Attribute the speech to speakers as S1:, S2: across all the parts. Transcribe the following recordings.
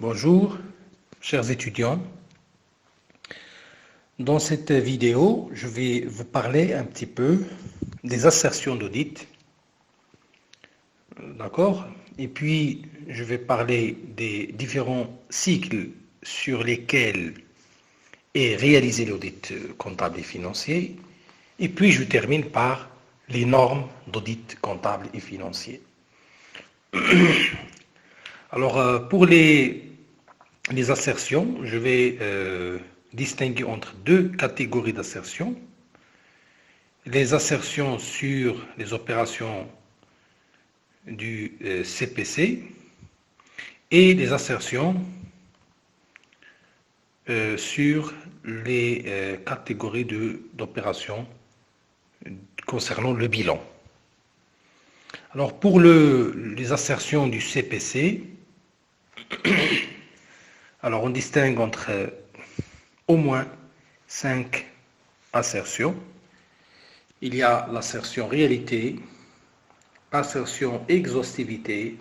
S1: Bonjour, chers étudiants. Dans cette vidéo, je vais vous parler un petit peu des assertions d'audit. D'accord? Et puis, je vais parler des différents cycles sur lesquels est réalisé l'audit comptable et financier. Et puis, je termine par les normes d'audit comptable et financier. Alors, pour les assertions, je vais distinguer entre deux catégories d'assertions. Les assertions sur les opérations du CPC et les assertions sur les catégories d'opérations concernant le bilan. Alors pour les assertions du CPC, alors on distingue entre au moins 5 assertions. Il y a l'assertion réalité, assertion exhaustivité,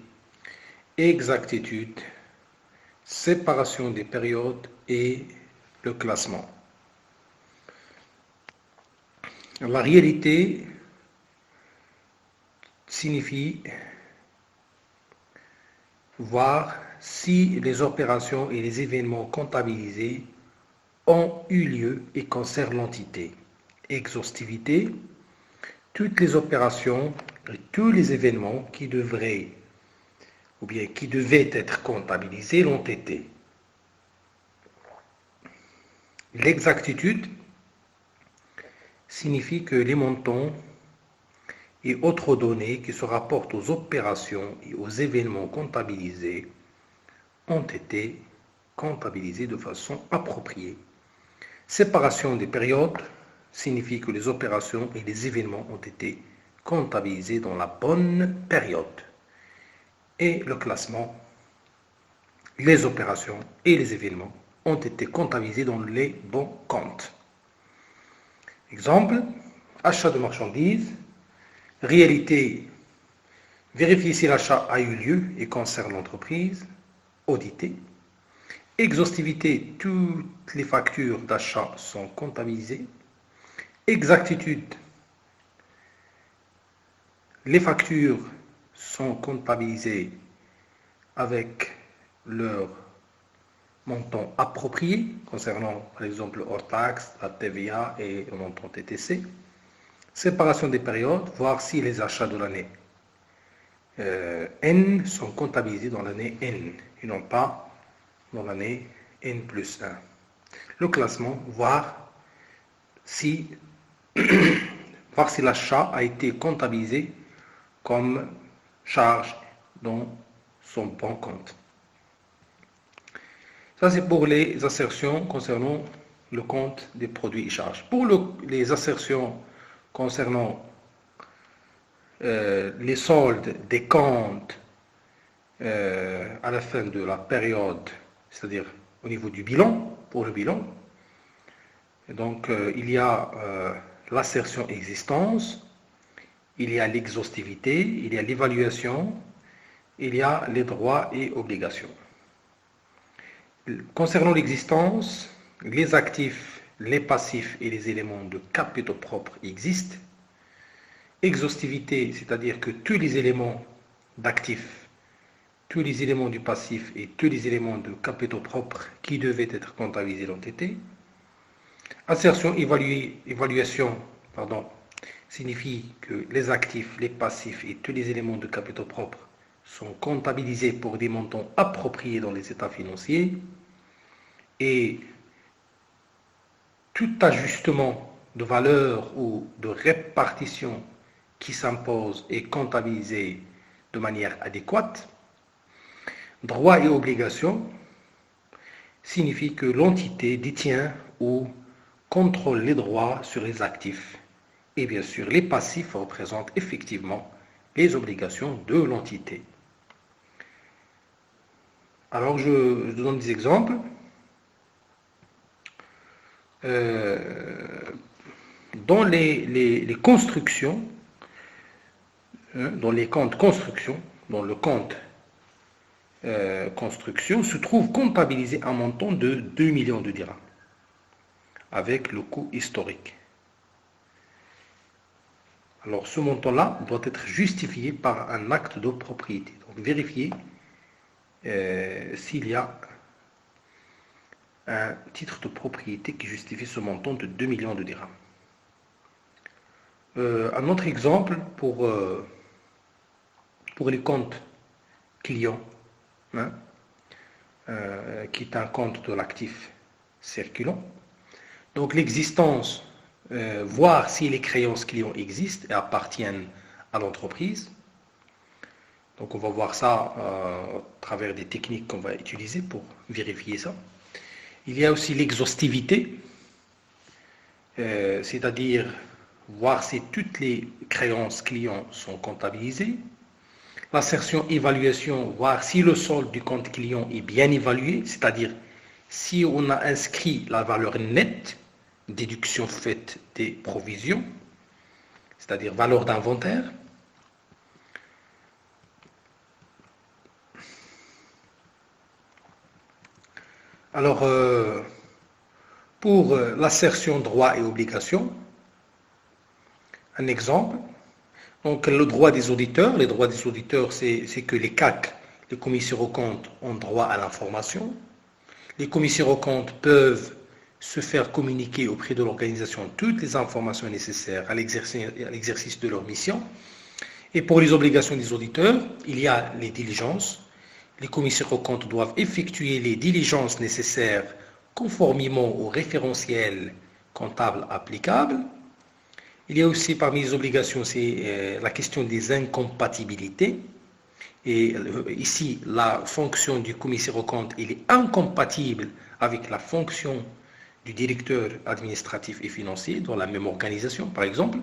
S1: exactitude, séparation des périodes et le classement. La réalité signifie voir si les opérations et les événements comptabilisés ont eu lieu et concernent l'entité. Exhaustivité, toutes les opérations et tous les événements qui devraient ou bien qui devaient être comptabilisés l'ont été. L'exactitude signifie que les montants et autres données qui se rapportent aux opérations et aux événements comptabilisés ont été comptabilisés de façon appropriée. Séparation des périodes signifie que les opérations et les événements ont été comptabilisés dans la bonne période. Et le classement, les opérations et les événements ont été comptabilisés dans les bons comptes. Exemple, achat de marchandises, réalité, vérifier si l'achat a eu lieu et concerne l'entreprise, auditer. Exhaustivité, toutes les factures d'achat sont comptabilisées. Exactitude, les factures sont comptabilisées avec leur montant approprié concernant par exemple hors taxe, la TVA et le montant TTC. Séparation des périodes, voir si les achats de l'année N sont comptabilisés dans l'année N et non pas dans l'année N plus 1. Le classement, voir si l'achat a été comptabilisé comme charge dans son bon compte. Ça, c'est pour les assertions concernant le compte des produits et charges. Pour les assertions concernant les soldes des comptes à la fin de la période, c'est-à-dire au niveau du bilan, pour le bilan, donc il y a l'assertion existence, il y a l'exhaustivité, il y a l'évaluation, il y a les droits et obligations. Concernant l'existence, les actifs, les passifs et les éléments de capitaux propres existent. Exhaustivité, c'est-à-dire que tous les éléments d'actifs, tous les éléments du passif et tous les éléments de capitaux propres qui devaient être comptabilisés l'ont été. Assertion évaluation, signifie que les actifs, les passifs et tous les éléments de capitaux propres sont comptabilisés pour des montants appropriés dans les états financiers et tout ajustement de valeur ou de répartition qui s'impose est comptabilisé de manière adéquate. Droits et obligations signifie que l'entité détient ou contrôle les droits sur les actifs et bien sûr les passifs représentent effectivement les obligations de l'entité. Alors je donne des exemples. Dans les constructions, dans les comptes construction, dans le compte construction se trouve comptabilisé un montant de 2 millions de dirhams avec le coût historique. Alors ce montant-là doit être justifié par un acte de propriété. Donc vérifier s'il y a un titre de propriété qui justifie ce montant de 2 millions de dirhams. Un autre exemple pour les comptes clients, hein, qui est un compte de l'actif circulant. Donc l'existence, voir si les créances clients existent et appartiennent à l'entreprise. Donc on va voir ça à travers des techniques qu'on va utiliser pour vérifier ça. Il y a aussi l'exhaustivité, c'est-à-dire voir si toutes les créances clients sont comptabilisées. L'assertion évaluation, voir si le solde du compte client est bien évalué, c'est-à-dire si on a inscrit la valeur nette, déduction faite des provisions, c'est-à-dire valeur d'inventaire. Alors, pour l'assertion droit et obligation, un exemple. Donc, le droit des auditeurs. Les droits des auditeurs, c'est que les CAC, les commissaires aux comptes, ont droit à l'information. Les commissaires aux comptes peuvent se faire communiquer auprès de l'organisation toutes les informations nécessaires à l'exercice de leur mission. Et pour les obligations des auditeurs, il y a les diligences. Les commissaires aux comptes doivent effectuer les diligences nécessaires conformément au référentiel comptable applicable. Il y a aussi parmi les obligations, c'est la question des incompatibilités. Et ici, la fonction du commissaire aux comptes, il est incompatible avec la fonction du directeur administratif et financier dans la même organisation, par exemple.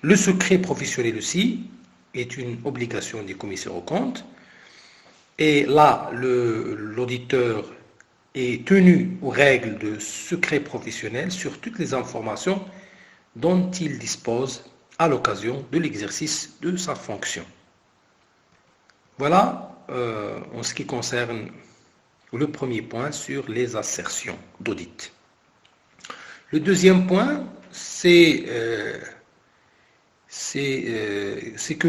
S1: Le secret professionnel aussi est une obligation des commissaires aux comptes. Et là, l'auditeur est tenu aux règles de secret professionnel sur toutes les informations dont il dispose à l'occasion de l'exercice de sa fonction. Voilà en ce qui concerne le premier point sur les assertions d'audit. Le deuxième point, c'est que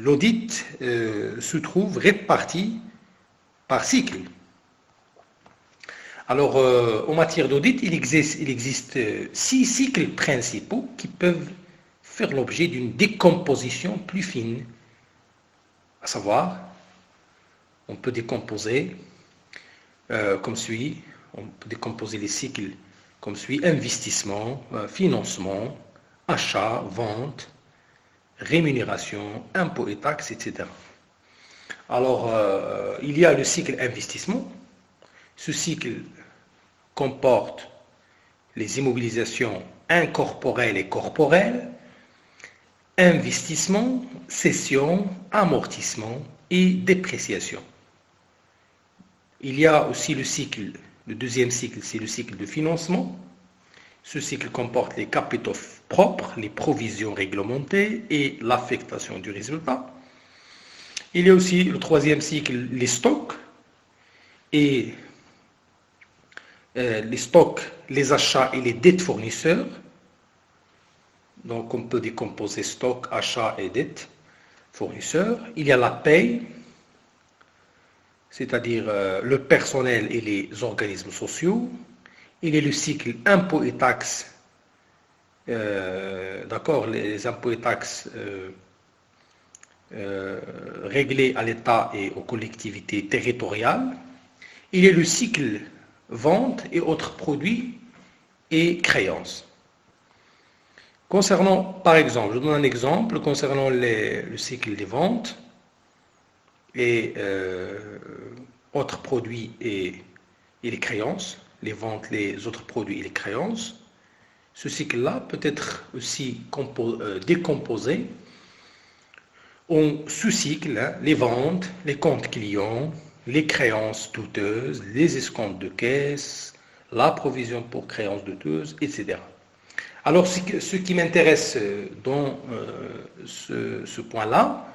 S1: l'audit se trouve réparti par cycle. Alors, en matière d'audit, il existe 6 cycles principaux qui peuvent faire l'objet d'une décomposition plus fine. À savoir, on peut décomposer comme suit, on peut décomposer les cycles comme suit: investissement, financement, achat, vente, rémunération, impôts et taxes, etc. Alors, il y a le cycle investissement. Ce cycle comporte les immobilisations incorporelles et corporelles, investissement, cession, amortissement et dépréciation. Il y a aussi le deuxième cycle, c'est le cycle de financement. Ce cycle comporte les capitaux propres, les provisions réglementées et l'affectation du résultat. Il y a aussi le troisième cycle, les stocks, et les stocks, les achats et les dettes fournisseurs. Donc on peut décomposer stock, achats et dettes fournisseurs. Il y a la paye, c'est-à-dire le personnel et les organismes sociaux. Il y a le cycle impôts et taxes, d'accord, les impôts et taxes réglés à l'État et aux collectivités territoriales. Il y a le cycle vente et autres produits et créances. Concernant, par exemple, je donne un exemple concernant le cycle des ventes et autres produits et les créances, les ventes, les autres produits et les créances. Ce cycle-là peut être aussi décomposé en sous-cycles, hein, les ventes, les comptes clients, les créances douteuses, les escomptes de caisse, la provision pour créances douteuses, etc. Alors, ce qui m'intéresse dans ce point-là,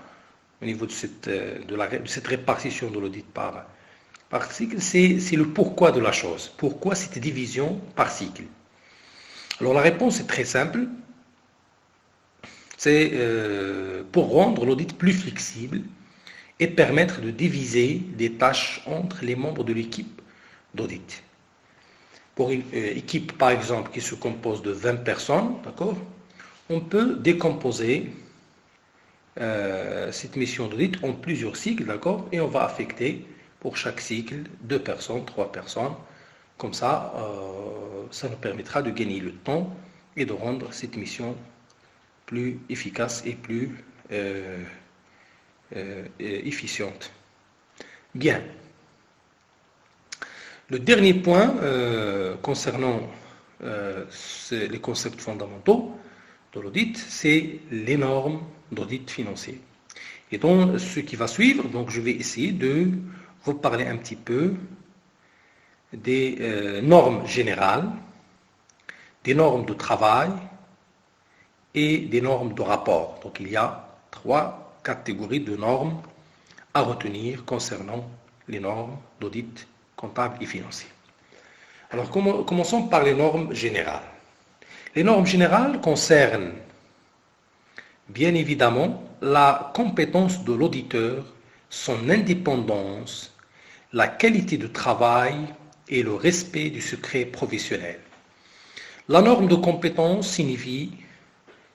S1: au niveau de cette répartition de l'audit par cycle, c'est le pourquoi de la chose. Pourquoi cette division par cycle? Alors la réponse est très simple. C'est pour rendre l'audit plus flexible et permettre de diviser des tâches entre les membres de l'équipe d'audit. Pour une équipe, par exemple, qui se compose de 20 personnes, d'accord, on peut décomposer cette mission d'audit en plusieurs cycles, d'accord, et on va affecter pour chaque cycle 2 personnes, 3 personnes. Comme ça, ça nous permettra de gagner le temps et de rendre cette mission plus efficace et plus efficiente. Bien. Le dernier point concernant les concepts fondamentaux de l'audit, c'est les normes d'audit financier. Et dans ce qui va suivre, donc je vais essayer de vous parler un petit peu des normes générales, des normes de travail et des normes de rapport. Donc il y a 3 catégories de normes à retenir concernant les normes d'audit comptable et financier. Alors commençons par les normes générales. Les normes générales concernent bien évidemment la compétence de l'auditeur, son indépendance, la qualité de travail et le respect du secret professionnel. La norme de compétence signifie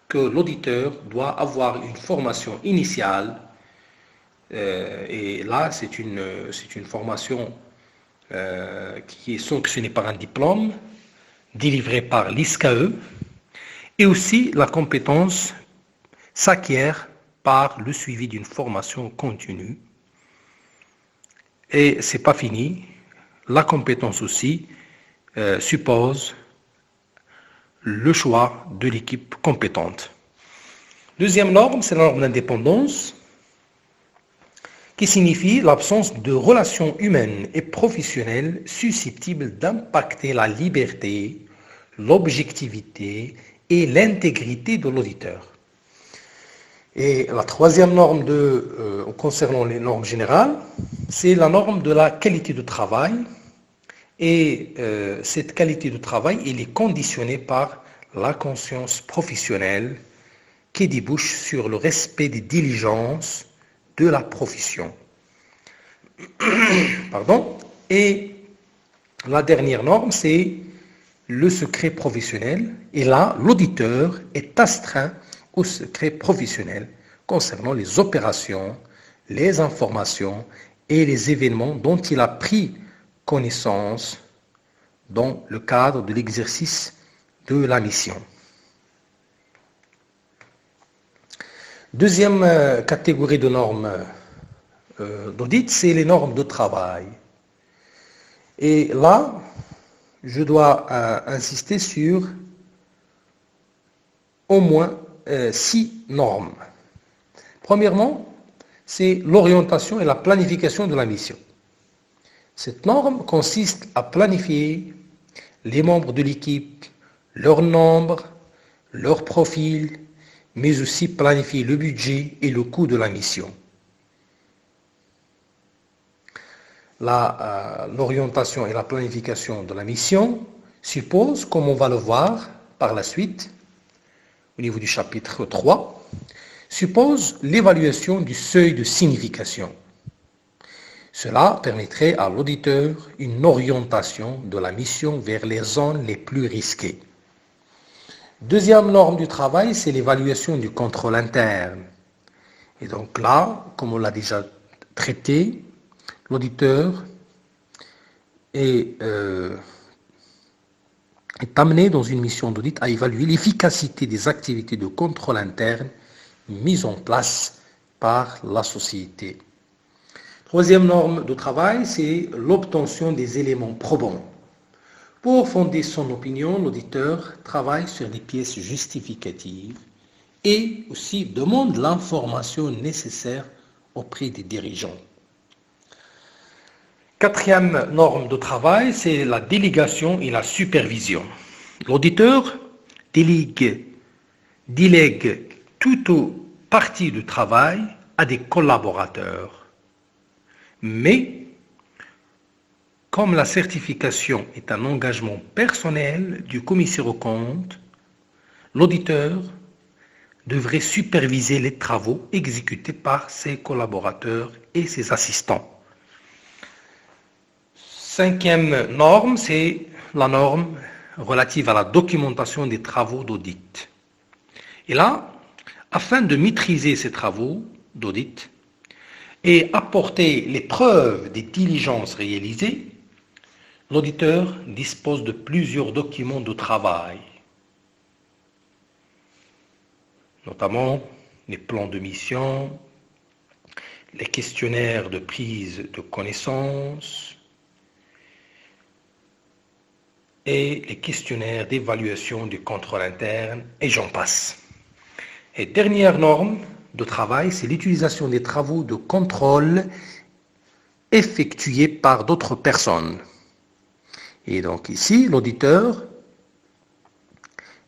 S1: que l'auditeur doit avoir une formation initiale, et là c'est une formation qui est sanctionnée par un diplôme délivré par l'ISCAE, et aussi la compétence s'acquiert par le suivi d'une formation continue. Et c'est pas fini, la compétence aussi suppose le choix de l'équipe compétente. Deuxième norme, c'est la norme d'indépendance, qui signifie l'absence de relations humaines et professionnelles susceptibles d'impacter la liberté, l'objectivité et l'intégrité de l'auditeur. Et la troisième norme concernant les normes générales, c'est la norme de la qualité de travail. Et cette qualité de travail, elle est conditionnée par la conscience professionnelle qui débouche sur le respect des diligences de la profession. Pardon. Et la dernière norme, c'est le secret professionnel. Et là, l'auditeur est astreint au secret professionnel concernant les opérations, les informations et les événements dont il a pris connaissance dans le cadre de l'exercice de la mission. Deuxième catégorie de normes d'audit, c'est les normes de travail. Et là, je dois insister sur au moins 6 normes. Premièrement, c'est l'orientation et la planification de la mission. Cette norme consiste à planifier les membres de l'équipe, leur nombre, leur profil, mais aussi planifier le budget et le coût de la mission. L'orientation et la planification de la mission suppose, comme on va le voir par la suite, au niveau du chapitre 3, suppose l'évaluation du seuil de signification. Cela permettrait à l'auditeur une orientation de la mission vers les zones les plus risquées. Deuxième norme du travail, c'est l'évaluation du contrôle interne. Et donc là, comme on l'a déjà traité, l'auditeur est amené dans une mission d'audit à évaluer l'efficacité des activités de contrôle interne mises en place par la société. Troisième norme de travail, c'est l'obtention des éléments probants. Pour fonder son opinion, l'auditeur travaille sur des pièces justificatives et aussi demande l'information nécessaire auprès des dirigeants. Quatrième norme de travail, c'est la délégation et la supervision. L'auditeur délègue toute partie du travail à des collaborateurs. Mais, comme la certification est un engagement personnel du commissaire aux comptes, l'auditeur devrait superviser les travaux exécutés par ses collaborateurs et ses assistants. Cinquième norme, c'est la norme relative à la documentation des travaux d'audit. Et là, afin de maîtriser ces travaux d'audit et apporter les preuves des diligences réalisées, l'auditeur dispose de plusieurs documents de travail, notamment les plans de mission, les questionnaires de prise de connaissance et les questionnaires d'évaluation du contrôle interne, et j'en passe. Et dernière norme de travail, c'est l'utilisation des travaux de contrôle effectués par d'autres personnes. Et donc ici, l'auditeur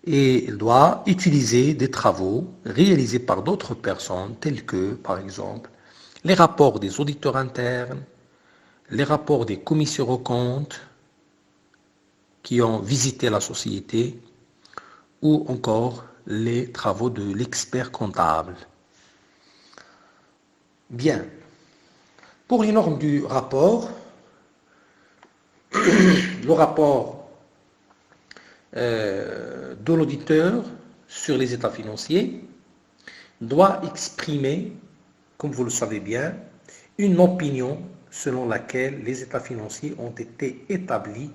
S1: doit utiliser des travaux réalisés par d'autres personnes, tels que, par exemple, les rapports des auditeurs internes, les rapports des commissaires aux comptes qui ont visité la société, ou encore les travaux de l'expert comptable. Bien. Pour les normes du rapport, le rapport de l'auditeur sur les états financiers doit exprimer, comme vous le savez bien, une opinion selon laquelle les états financiers ont été établis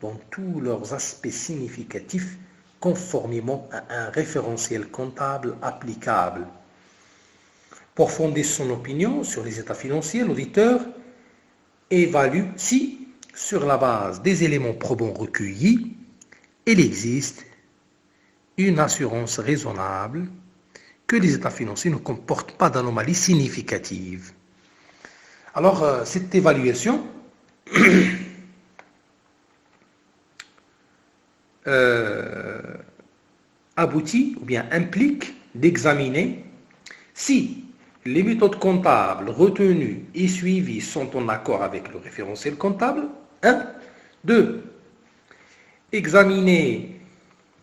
S1: dans tous leurs aspects significatifs conformément à un référentiel comptable applicable. Pour fonder son opinion sur les états financiers, l'auditeur évalue si, sur la base des éléments probants recueillis, il existe une assurance raisonnable que les états financiers ne comportent pas d'anomalies significatives. Alors, cette évaluation aboutit ou bien implique d'examiner si les méthodes comptables retenues et suivies sont en accord avec le référentiel comptable. 1. 2. Examiner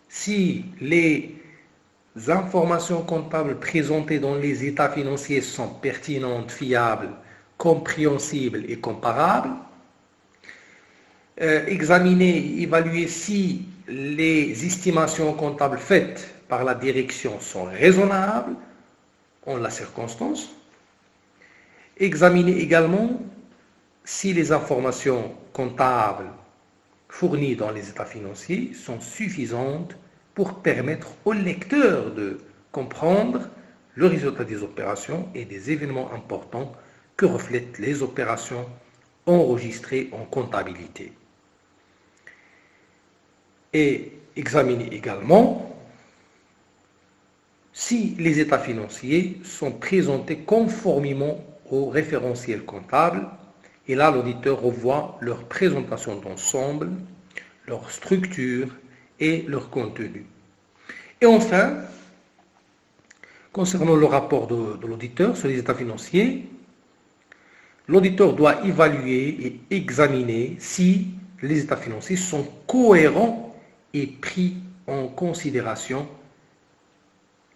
S1: si les informations comptables présentées dans les états financiers sont pertinentes, fiables, compréhensibles et comparables. Examiner et évaluer si les estimations comptables faites par la direction sont raisonnables en la circonstance. Examiner également si les informations comptables fournies dans les états financiers sont suffisantes pour permettre au lecteur de comprendre le résultat des opérations et des événements importants que reflètent les opérations enregistrées en comptabilité. Et examiner également si les états financiers sont présentés conformément au référentiel comptable. Et là, l'auditeur revoit leur présentation d'ensemble, leur structure et leur contenu. Et enfin, concernant le rapport de l'auditeur sur les états financiers, l'auditeur doit évaluer et examiner si les états financiers sont cohérents et pris en considération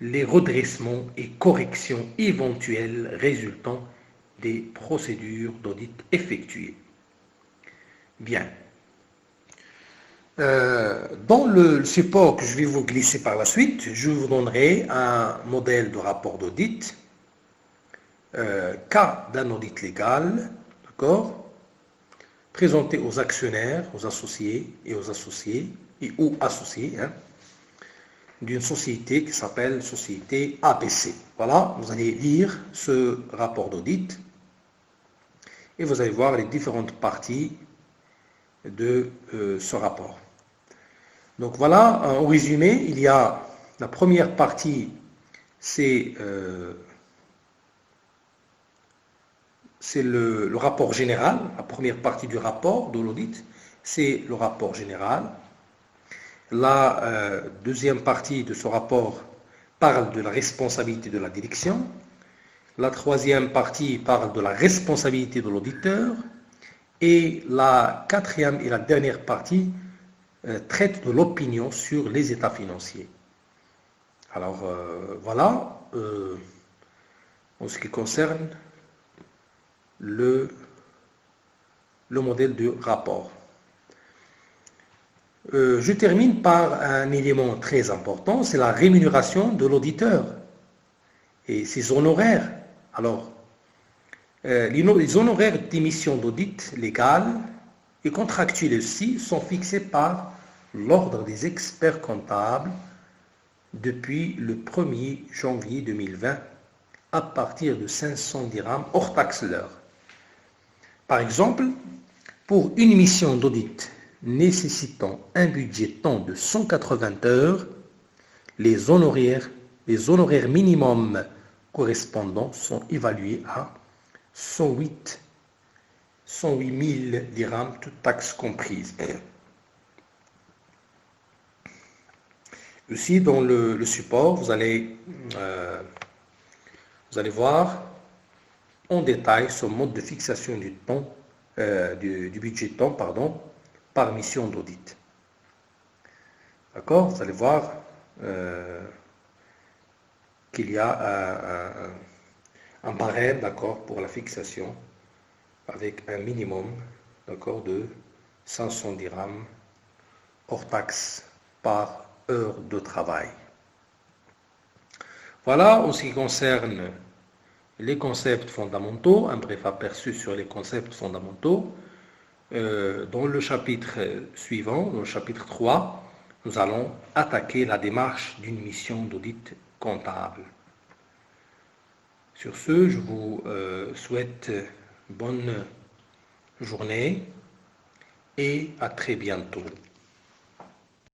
S1: les redressements et corrections éventuelles résultant des procédures d'audit effectuées. Bien. Dans le support que je vais vous glisser par la suite, je vous donnerai un modèle de rapport d'audit, cas d'un audit légal, d'accord, présenté aux actionnaires, aux associés ou associés, d'une société qui s'appelle société ABC. Voilà, vous allez lire ce rapport d'audit et vous allez voir les différentes parties de ce rapport. Donc voilà, en résumé, il y a la première partie, c'est le rapport général. La première partie du rapport de l'audit, c'est le rapport général. La deuxième partie de ce rapport parle de la responsabilité de la direction. La troisième partie parle de la responsabilité de l'auditeur. Et la quatrième et la dernière partie traite de l'opinion sur les états financiers. Alors voilà, en ce qui concerne le modèle de rapport. Je termine par un élément très important, c'est la rémunération de l'auditeur et ses honoraires. Alors, les honoraires d'émission d'audit légal et contractuels aussi sont fixés par l'ordre des experts comptables depuis le 1er janvier 2020 à partir de 500 dirhams hors taxe l'heure. Par exemple, pour une mission d'audit nécessitant un budget temps de 180 heures, les honoraires minimums correspondants sont évalués à 108 000 dirhams, toutes taxes comprises. Aussi, dans le support, vous allez voir en détail ce mode de fixation du temps, du budget temps, par mission d'audit. D'accord? Vous allez voir qu'il y a un barème, d'accord, pour la fixation avec un minimum, d'accord, de 500 dirhams hors taxe par heure de travail. Voilà en ce qui concerne les concepts fondamentaux, un bref aperçu sur les concepts fondamentaux. Dans le chapitre suivant, dans le chapitre 3, nous allons attaquer la démarche d'une mission d'audit comptable. Sur ce, je vous souhaite bonne journée et à très bientôt.